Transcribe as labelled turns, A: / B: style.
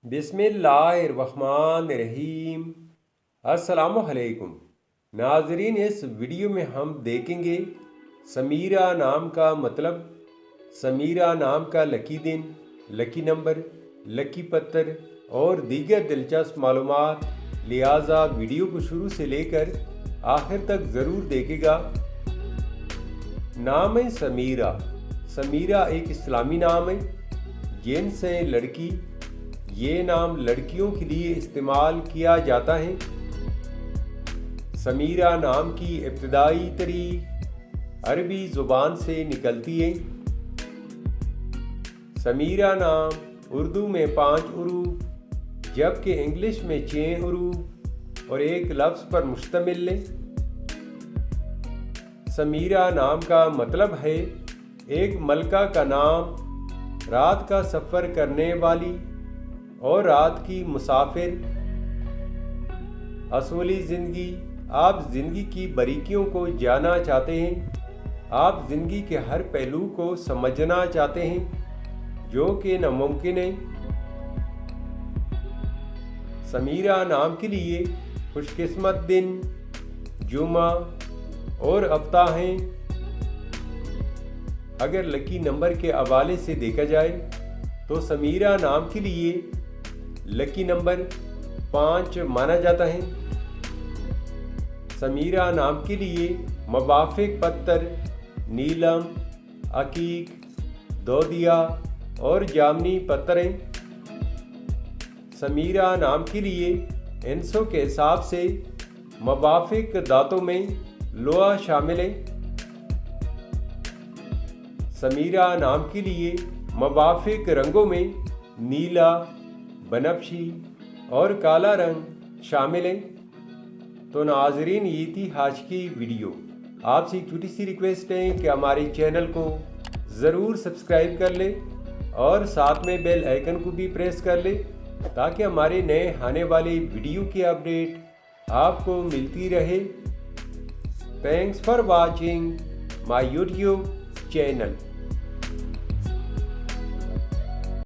A: बिस्मिल्लाहिर्रहमानिर्रहीम। अस्सलामुअलैकुम नाजरीन, इस वीडियो में हम देखेंगे समीरा नाम का मतलब, समीरा नाम का लकी दिन, लकी नंबर, लकी पत्थर और दीगर दिलचस्प मालूमात। लिहाजा वीडियो को शुरू से लेकर आखिर तक ज़रूर देखेगा। नाम है समीरा। समीरा एक इस्लामी नाम है, जिन्स है लड़की। ये नाम लड़कियों के लिए इस्तेमाल किया जाता है। समीरा नाम की इब्तिदाई तारीख अरबी ज़ुबान से निकलती है। समीरा नाम उर्दू में 5 उरूफ जबकि इंग्लिश में 6 उरूफ और एक लफ्ज़ पर मुश्तमिल है। समीरा नाम का मतलब है एक मलका का नाम, रात का सफ़र करने वाली और रात की मुसाफिर। असूली ज़िंदगी, आप ज़िंदगी की बारीकियों को जानना चाहते हैं, आप ज़िंदगी के हर पहलू को समझना चाहते हैं जो कि नामुमकिन है। समीरा नाम के लिए खुशकिस्मत दिन जुमा और हफ्ता हैं। अगर लकी नंबर के हवाले से देखा जाए तो समीरा नाम के लिए लकी नंबर 5 माना जाता है। समीरा नाम के लिए मुवाफिक पत्थर नीलम, अकीक, दोदिया और जामनी पत्थर हैं। समीरा नाम के लिए इंसों के हिसाब से मुवाफिक दांतों में लोहा शामिल है। समीरा नाम के लिए मुवाफिक रंगों में नीला, बनफशी और काला रंग शामिल हैं। तो नाजरीन, ये थी आज की वीडियो। आपसे एक छोटी सी रिक्वेस्ट है कि हमारे चैनल को ज़रूर सब्सक्राइब कर ले और साथ में बेल आइकन को भी प्रेस कर ले ताकि हमारे नए आने वाले वीडियो की अपडेट आपको मिलती रहे। Thanks for watching my YouTube channel.